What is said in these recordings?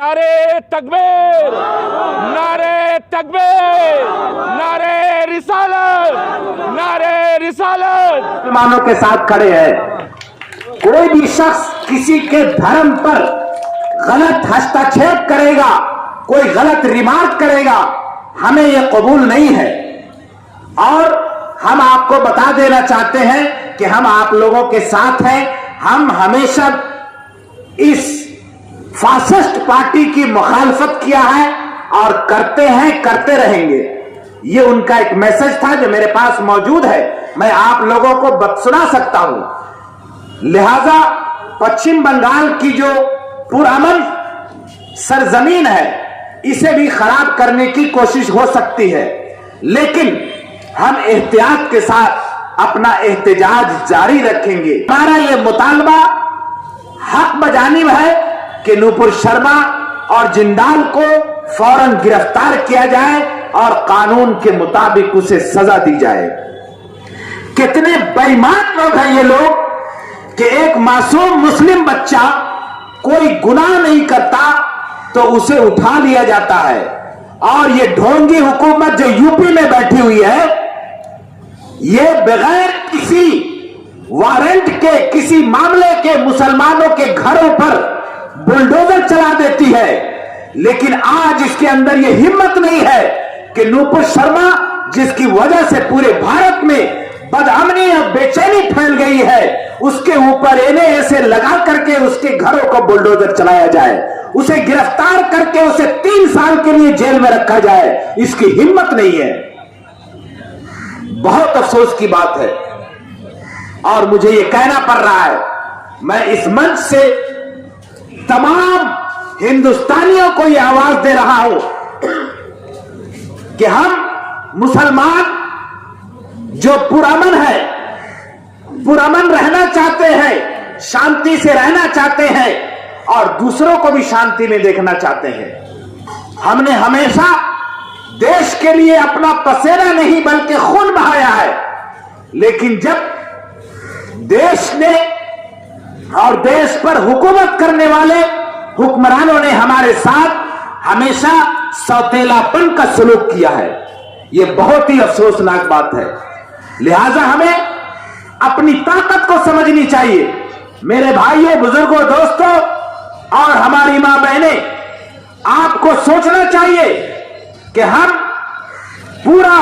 नारे तकबीर, नारे तकबीर, नारे रिसालत, नारे रिसालत। मुसलमानों के साथ खड़े हैं। कोई भी शख्स किसी के धर्म पर गलत हस्तक्षेप करेगा, कोई गलत रिमार्क करेगा, हमें यह कबूल नहीं है। और हम आपको बता देना चाहते हैं कि हम आप लोगों के साथ हैं। हम हमेशा इस फासिस्ट पार्टी की मुखालफत किया है और करते हैं, करते रहेंगे। ये उनका एक मैसेज था जो मेरे पास मौजूद है, मैं आप लोगों को बतसुना सकता हूं। लिहाजा पश्चिम बंगाल की जो पुरअमन सरजमीन है, इसे भी खराब करने की कोशिश हो सकती है, लेकिन हम एहतियात के साथ अपना एहतजाज जारी रखेंगे। हमारा यह मुतालबा हक बजानिब है कि नूपुर शर्मा और जिंदाल को फौरन गिरफ्तार किया जाए और कानून के मुताबिक उसे सजा दी जाए। कितने बेईमान लोग हैं ये लोग कि एक मासूम मुस्लिम बच्चा कोई गुनाह नहीं करता तो उसे उठा लिया जाता है, और ये ढोंगी हुकूमत जो यूपी में बैठी हुई है, ये बगैर किसी वारंट के, किसी मामले के मुसलमानों के घरों पर बुलडोजर चला देती है। लेकिन आज इसके अंदर यह हिम्मत नहीं है कि नूपुर शर्मा, जिसकी वजह से पूरे भारत में बदअमनी और बेचैनी फैल गई है, उसके ऊपर एने ऐसे लगा करके उसके घरों को बुलडोजर चलाया जाए, उसे गिरफ्तार करके उसे 3 साल के लिए जेल में रखा जाए। इसकी हिम्मत नहीं है। बहुत अफसोस की बात है और मुझे यह कहना पड़ रहा है। मैं इस मंच से तमाम हिंदुस्तानियों को यह आवाज दे रहा हूं कि हम मुसलमान जो पुरअमन है, पुरअमन रहना चाहते हैं, शांति से रहना चाहते हैं और दूसरों को भी शांति में देखना चाहते हैं। हमने हमेशा देश के लिए अपना पसीना नहीं बल्कि खून बहाया है, लेकिन जब देश ने और देश पर हुकूमत करने वाले हुक्मरानों ने हमारे साथ हमेशा सौतेलापन का सलूक किया है, यह बहुत ही अफसोसनाक बात है। लिहाजा हमें अपनी ताकत को समझनी चाहिए। मेरे भाइयों, बुजुर्गों, दोस्तों और हमारी मां बहनें, आपको सोचना चाहिए कि हम पूरा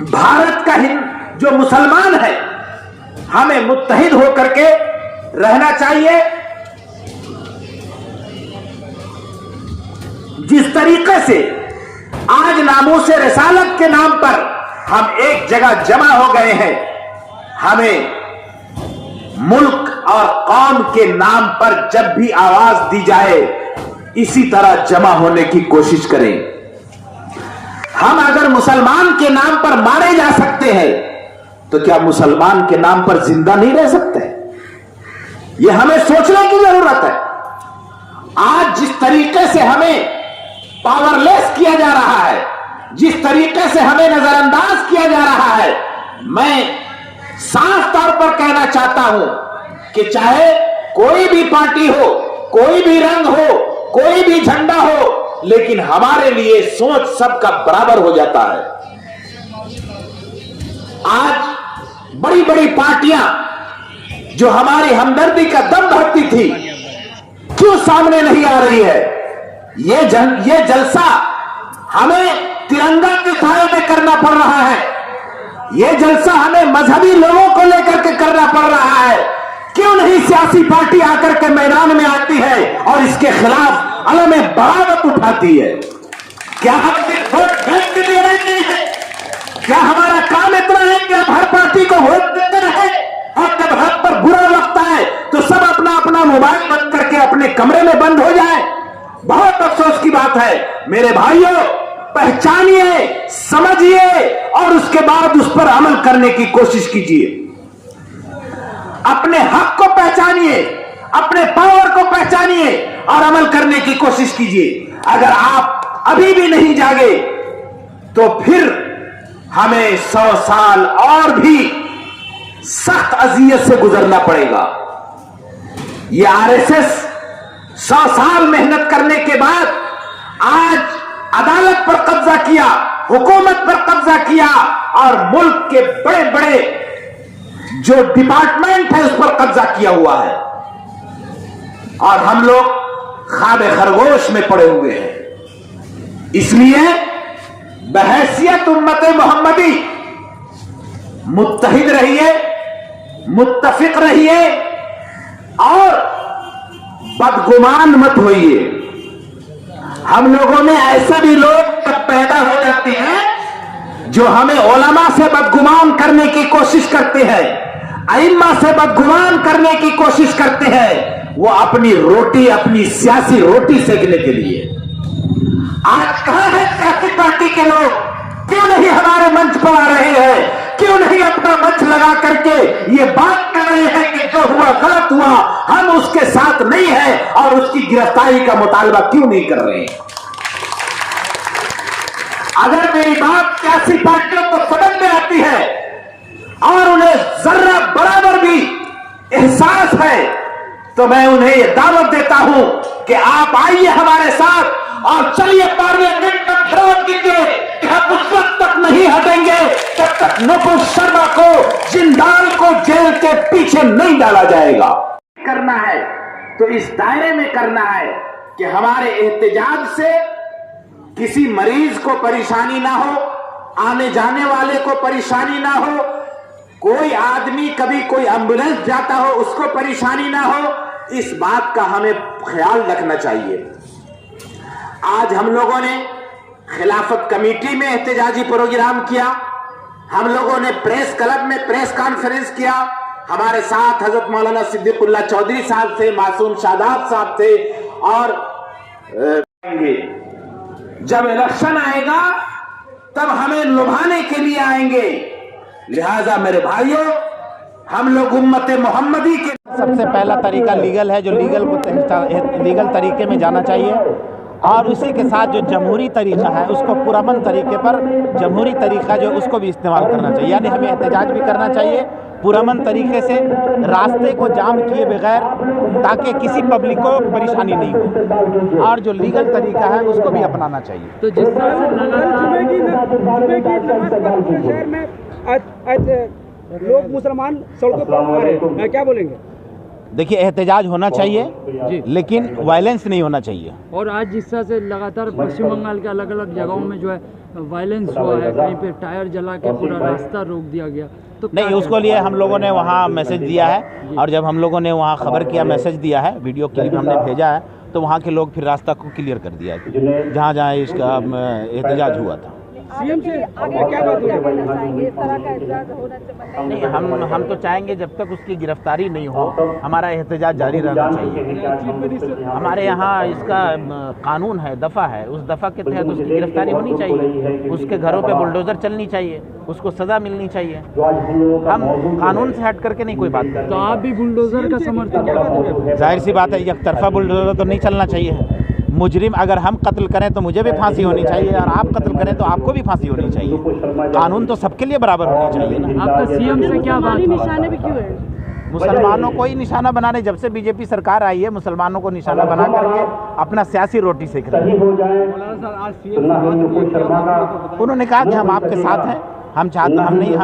भारत का जो मुसलमान है, हमें मुत्तहिद होकर के रहना चाहिए। जिस तरीके से आज नामूस रिसालत के नाम पर हम एक जगह जमा हो गए हैं, हमें मुल्क और कौम के नाम पर जब भी आवाज दी जाए, इसी तरह जमा होने की कोशिश करें। हम अगर मुसलमान के नाम पर मारे जा सकते हैं, तो क्या मुसलमान के नाम पर जिंदा नहीं रह सकते? यह हमें सोचने की जरूरत है। आज जिस तरीके से हमें पावरलेस किया जा रहा है, जिस तरीके से हमें नजरअंदाज किया जा रहा है, मैं साफ तौर पर कहना चाहता हूं कि चाहे कोई भी पार्टी हो, कोई भी रंग हो, कोई भी झंडा हो, लेकिन हमारे लिए सोच सबका बराबर हो जाता है। आज बड़ी बड़ी पार्टियां जो हमारी हमदर्दी का दम भरती थी, क्यों सामने नहीं आ रही है? ये जलसा हमें तिरंगा के साए में करना पड़ रहा है। ये जलसा हमें मजहबी लोगों को लेकर के करना पड़ रहा है। क्यों नहीं सियासी पार्टी आकर के मैदान में आती है और इसके खिलाफ अलम बगावत उठाती है? क्या हम सिर्फ वोट बैंक के लिए नहीं है? क्या हमारा काम इतना है कि हम हर पार्टी को वोट देते रहे और जब हक पर बुरा लगता है तो सब अपना अपना मोबाइल बंद करके अपने कमरे में बंद हो जाए? बहुत अफसोस की बात है। मेरे भाइयों, पहचानिए, समझिए और उसके बाद उस पर अमल करने की कोशिश कीजिए। अपने हक को पहचानिए, अपने पावर को पहचानिए और अमल करने की कोशिश कीजिए। अगर आप अभी भी नहीं जागे तो फिर हमें 100 साल और भी सख्त अजियत से गुजरना पड़ेगा। ये आरएसएस 100 साल मेहनत करने के बाद आज अदालत पर कब्जा किया, हुकूमत पर कब्जा किया और मुल्क के बड़े बड़े जो डिपार्टमेंट है उस पर कब्जा किया हुआ है और हम लोग ख्वाब खरगोश में पड़े हुए हैं। इसलिए बहैसियत उम्मत मोहम्मदी मुत्तहिद रहिए, मुत्तफिक रहिए और बदगुमान मत होइए। हम लोगों में ऐसे भी लोग पैदा हो जाते हैं जो हमें उलमा से बदगुमान करने की कोशिश करते हैं, अइम्मा से बदगुमान करने की कोशिश करते हैं, वो अपनी रोटी, अपनी सियासी रोटी सेकने के लिए। आज कहां है सियासी पार्टी के लोग? क्यों नहीं हमारे मंच पर आ रहे हैं? क्यों नहीं अपना मंच लगा करके ये बात कर रहे हैं कि जो हुआ गलत हुआ, हम उसके साथ नहीं है और उसकी गिरफ्तारी का मुतालबा क्यों नहीं कर रहे हैं? अगर मेरी बात सियासी पार्टियों को समझ में आती है और उन्हें जर्रा बराबर भी एहसास है तो मैं उन्हें यह दावत देता हूं कि आप आइए हमारे साथ और चलिए पार्लियामेंट में घेराव कीजिए। हम उस वक्त तक नहीं हटेंगे जब तक नुपुर शर्मा को, जिंदाल को जेल के पीछे नहीं डाला जाएगा। करना है तो इस दायरे में करना है कि हमारे एहतजाज से किसी मरीज को परेशानी ना हो, आने जाने वाले को परेशानी ना हो, कोई आदमी कभी कोई एम्बुलेंस जाता हो उसको परेशानी ना हो, इस बात का हमें ख्याल रखना चाहिए। आज हम लोगों ने खिलाफत कमेटी में एहतजाजी प्रोग्राम किया, हम लोगों ने प्रेस क्लब में प्रेस कॉन्फ्रेंस किया, हमारे साथ हजरत मौलाना सिद्दीकुल्लाह चौधरी साहब थे, मासूम शादाब साहब थे और जब इलेक्शन आएगा तब हमें लुभाने के लिए आएंगे। लिहाजा मेरे भाइयों, हम लोग उम्मत मोहम्मदी के सबसे पहला तरीका लीगल है, जो लीगल तरीके में जाना चाहिए और उसी के साथ जो जमहूरी तरीका है उसको पुरअमन तरीके पर, जमहूरी तरीका जो उसको भी इस्तेमाल करना चाहिए। यानी हमें एहतजाज भी करना चाहिए पुरअमन तरीके से, रास्ते को जाम किए बगैर, ताकि किसी पब्लिक को परेशानी नहीं हो, और जो लीगल तरीका है उसको भी अपनाना चाहिए। तो जिस तरह से शहर में लोग मुसलमान सड़कों पर आ रहे हैं, क्या बोलेंगे? देखिए, एहतजाज होना चाहिए लेकिन वायलेंस नहीं होना चाहिए। और आज जिस तरह से लगातार पश्चिम बंगाल के अलग अलग जगहों में जो है वायलेंस हुआ है, कहीं पे टायर जला के पूरा रास्ता रोक दिया गया, तो नहीं, उसको लिए हम लोगों ने वहाँ मैसेज दिया है और जब हम लोगों ने वहाँ खबर किया, मैसेज दिया है, वीडियो क्लिप हमने भेजा है, तो वहाँ के लोग फिर रास्ता को क्लियर कर दिया है जहाँ जहाँ इसका एहतजाज हुआ था। सीएम से आगे क्या बात होगी? नहीं, हम तो चाहेंगे जब तक उसकी गिरफ्तारी नहीं हो हमारा एहतजाज जारी रहना चाहिए। हमारे यहाँ इसका कानून है, दफ़ा है, उस दफ़ा के तहत उसकी गिरफ्तारी होनी चाहिए, उसके घरों पे बुलडोज़र चलनी चाहिए, उसको सज़ा मिलनी चाहिए। हम कानून से हट करके नहीं कोई बात करते। तो आप भी बुलडोज़र का समर्थन? जाहिर सी बात है, एक तरफा बुलडोज़र तो नहीं चलना चाहिए। मुजरिम अगर हम कत्ल करें तो मुझे भी फांसी होनी चाहिए और आप कत्ल करें तो आपको भी फांसी होनी चाहिए। कानून तो सबके लिए बराबर होनी चाहिए ना। आपका सीएम से क्या बात? निशाने भी क्यों है? मुसलमानों को ही निशाना बनाने, जब से बीजेपी सरकार आई है मुसलमानों को निशाना बना करके अपना सियासी रोटी सेक रहे हैं। उन्होंने कहा कि हम आपके साथ हैं, हम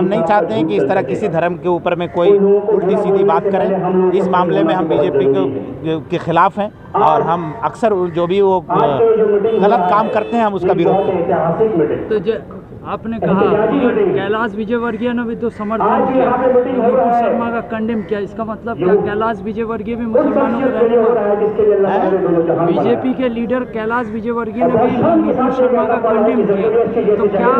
नहीं चाहते हैं कि इस तरह किसी धर्म के ऊपर में कोई उल्टी सीधी बात करें। इस मामले में हम बीजेपी के खिलाफ हैं और हम अक्सर जो भी वो गलत काम करते हैं हम उसका विरोध करते हैं। तो आपने कहा कि कैलाश विजयवर्गीय ने भी तो समर्थन किया, नुपुर शर्मा का कंडेम किया, इसका मतलब क्या कैलाश विजयवर्गीय भी मुसलमानों के रहनुमा? बीजेपी के लीडर कैलाश विजयवर्गीय ने भी नुपुर शर्मा का कंडेम किया, तो क्या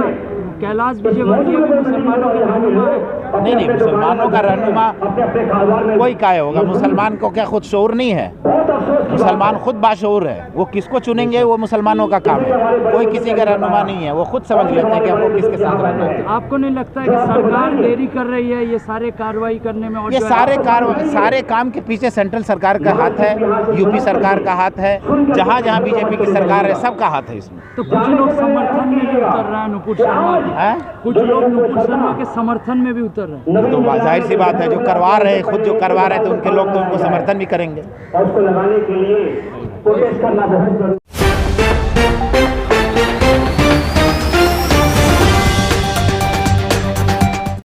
कैलाश विजयवर्गीय भी मुसलमानों के रहनुमा है? नहीं, मुसलमानों का रहनुमा कोई काय होगा? मुसलमान को क्या खुद शऊर नहीं है? मुसलमान खुद बाशऊर है, वो किसको चुनेंगे वो मुसलमानों का काम है, कोई किसी का रहनुमा नहीं है, वो खुद समझ लेते हैं कि हमको किसके साथ रहना है। आपको नहीं लगता है कि सरकार देरी कर रही है ये सारे कार्रवाई करने में? और ये सारे काम के पीछे सेंट्रल सरकार का हाथ है, यूपी सरकार का हाथ है, जहाँ जहाँ बीजेपी की सरकार है सबका हाथ है इसमें। तो कुछ लोग समर्थन में भी उतर रहे हैं नुपुर शर्मा के, कुछ लोग नुपुर शर्मा के समर्थन में भी उतर रहे हैं। तो जाहिर सी बात है, जो करवा रहे हैं खुद जो करवा रहे हैं तो उनके लोग तो उनको समर्थन भी करेंगे। कोशिश करना बहुत जरूरी।